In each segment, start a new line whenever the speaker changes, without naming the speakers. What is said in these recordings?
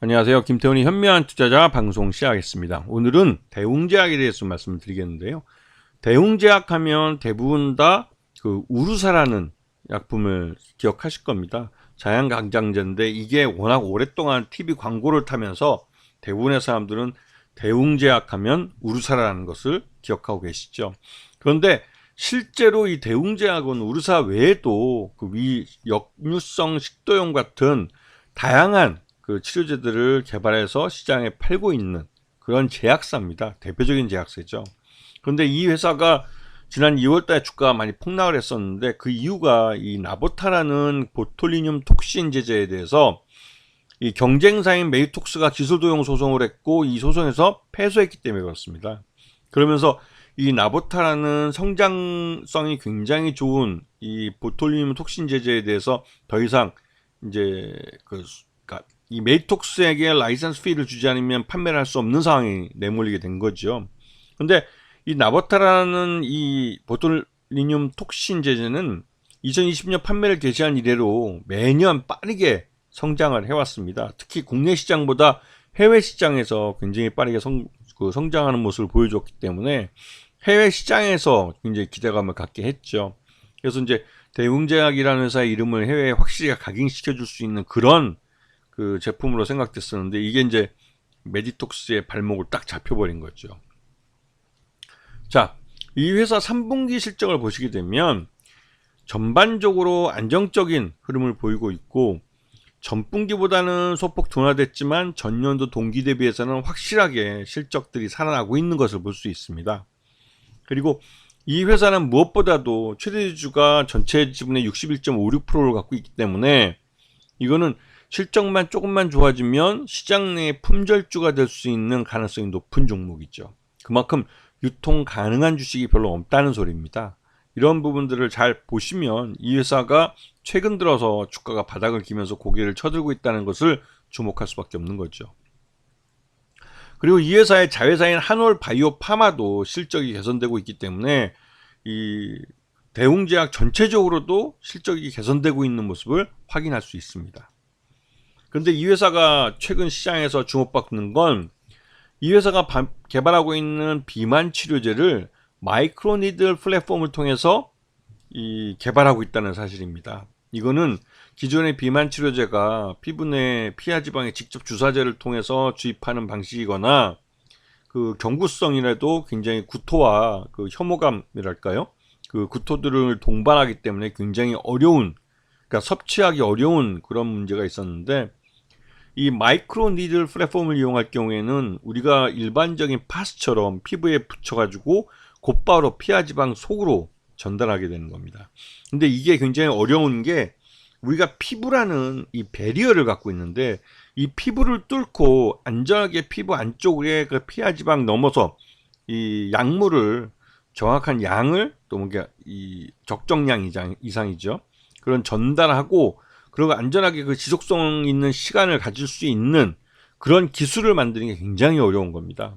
안녕하세요. 김태훈의 현명한 투자자 방송 시작하겠습니다. 오늘은 대웅제약에 대해서 말씀을 드리겠는데요. 대웅제약 하면 대부분 다 그 우루사라는 약품을 기억하실 겁니다. 자양강장제인데 이게 워낙 오랫동안 TV 광고를 타면서 대부분의 사람들은 대웅제약 하면 우루사라는 것을 기억하고 계시죠. 그런데 실제로 이 대웅제약은 우루사 외에도 그 역류성 식도염 같은 다양한 그 치료제들을 개발해서 시장에 팔고 있는 그런 제약사입니다. 대표적인 제약사죠. 그런데 이 회사가 지난 2월달에 주가가 많이 폭락을 했었는데 그 이유가 이 나보타라는 보톨리늄 톡신 제제에 대해서 이 경쟁사인 메이톡스가 기술 도용 소송을 했고 이 소송에서 패소했기 때문에 그렇습니다. 그러면서 이 나보타라는 성장성이 굉장히 좋은 이 보톨리늄 톡신 제제에 대해서 더 이상 이제 이 메이톡스에게 라이선스 피를 주지 않으면 판매를 할 수 없는 상황이 내몰리게 된 거죠. 근데 이 나보타라는 이 보톨리늄 톡신 제제는 2020년 판매를 개시한 이래로 매년 빠르게 성장을 해왔습니다. 특히 국내 시장보다 해외 시장에서 굉장히 빠르게 성장하는 모습을 보여줬기 때문에 해외 시장에서 굉장히 기대감을 갖게 했죠. 그래서 이제 대웅제약이라는 회사의 이름을 해외에 확실히 각인시켜 줄 수 있는 그런 그 제품으로 생각됐었는데 이게 이제 메디톡스의 발목을 딱 잡혀버린 거죠. 자, 이 회사 3분기 실적을 보시게 되면 전반적으로 안정적인 흐름을 보이고 있고 전분기보다는 소폭 둔화됐지만 전년도 동기 대비해서는 확실하게 실적들이 살아나고 있는 것을 볼 수 있습니다. 그리고 이 회사는 무엇보다도 최대주주가 전체 지분의 61.56%를 갖고 있기 때문에 이거는 실적만 조금만 좋아지면 시장 내 품절주가 될 수 있는 가능성이 높은 종목이죠. 그만큼 유통 가능한 주식이 별로 없다는 소리입니다. 이런 부분들을 잘 보시면 이 회사가 최근 들어서 주가가 바닥을 기면서 고개를 쳐들고 있다는 것을 주목할 수밖에 없는 거죠. 그리고 이 회사의 자회사인 한올 바이오 파마도 실적이 개선되고 있기 때문에 이 대웅제약 전체적으로도 실적이 개선되고 있는 모습을 확인할 수 있습니다. 그런데 이 회사가 최근 시장에서 주목받는 건 이 회사가 개발하고 있는 비만 치료제를 마이크로니들 플랫폼을 통해서 개발하고 있다는 사실입니다. 이거는 기존의 비만 치료제가 피부 내 피하 지방에 직접 주사제를 통해서 주입하는 방식이거나 그 경구성이라도 굉장히 구토와 그 혐오감이랄까요? 그 구토들을 동반하기 때문에 굉장히 어려운, 그러니까 섭취하기 어려운 그런 문제가 있었는데 이 마이크로 니들 플랫폼을 이용할 경우에는 우리가 일반적인 파스처럼 피부에 붙여가지고 곧바로 피하지방 속으로 전달하게 되는 겁니다. 근데 이게 굉장히 어려운 게 우리가 피부라는 이 배리어를 갖고 있는데 이 피부를 뚫고 안전하게 피부 안쪽에 그 피하지방 넘어서 이 약물을 정확한 양을 또 뭔가 이 적정량 이상이죠. 그런 전달하고 그리고 안전하게 그 지속성 있는 시간을 가질 수 있는 그런 기술을 만드는 게 굉장히 어려운 겁니다.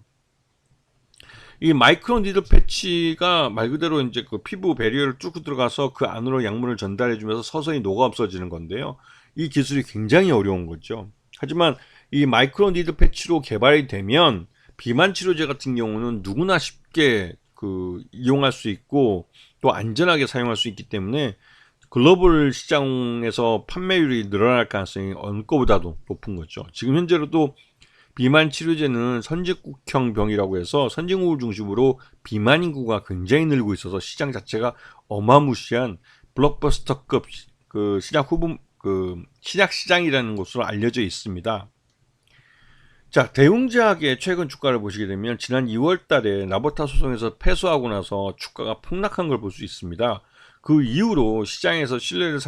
이 마이크로 니들 패치가 말 그대로 이제 그 피부 배리어를 뚫고 들어가서 그 안으로 약물을 전달해 주면서 서서히 녹아 없어지는 건데요. 이 기술이 굉장히 어려운 거죠. 하지만 이 마이크로 니들 패치로 개발이 되면 비만 치료제 같은 경우는 누구나 쉽게 그 이용할 수 있고 또 안전하게 사용할 수 있기 때문에 글로벌 시장에서 판매율이 늘어날 가능성이 어느 것보다도 높은 거죠. 지금 현재로도 비만 치료제는 선진국형 병이라고 해서 선진국을 중심으로 비만 인구가 굉장히 늘고 있어서 시장 자체가 어마무시한 블록버스터급 그 신약 시장이라는 것으로 알려져 있습니다. 자, 대웅제약의 최근 주가를 보시게 되면 지난 2월 달에 나보타 소송에서 패소하고 나서 주가가 폭락한 걸 볼 수 있습니다. 그 이후로 시장에서 신뢰를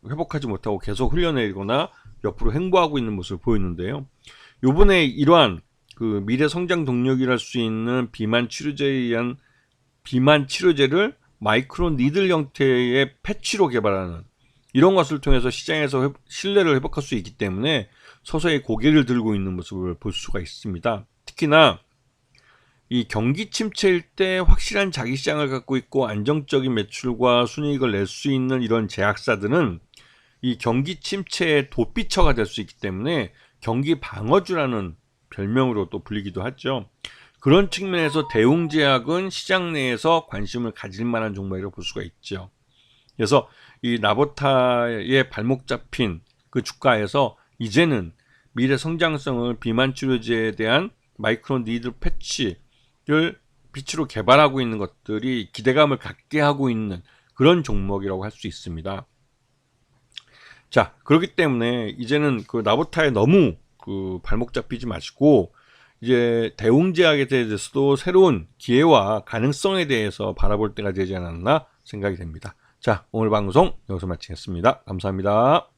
회복하지 못하고 계속 흘려내리거나 옆으로 횡보하고 있는 모습을 보였는데요. 요번에 이러한 그 미래 성장 동력이랄 수 있는 비만 치료제에 의한 비만 치료제를 마이크로 니들 형태의 패치로 개발하는 이런 것을 통해서 시장에서 신뢰를 회복할 수 있기 때문에 서서히 고개를 들고 있는 모습을 볼 수가 있습니다. 특히나 이 경기 침체일 때 확실한 자기 시장을 갖고 있고 안정적인 매출과 순이익을 낼 수 있는 이런 제약사들은 이 경기 침체의 도피처가 될 수 있기 때문에 경기 방어주라는 별명으로 또 불리기도 하죠. 그런 측면에서 대웅제약은 시장 내에서 관심을 가질 만한 종목이라고 볼 수가 있죠. 그래서 이 나보타의 발목 잡힌 그 주가에서 이제는 미래 성장성을 비만 치료제에 대한 마이크로 니들 패치를 빛으로 개발하고 있는 것들이 기대감을 갖게 하고 있는 그런 종목이라고 할 수 있습니다. 자, 그렇기 때문에 이제는 그 나보타에 너무 그 발목 잡히지 마시고 이제 대웅제약에 대해서도 새로운 기회와 가능성에 대해서 바라볼 때가 되지 않았나 생각이 됩니다. 자, 오늘 방송 여기서 마치겠습니다. 감사합니다.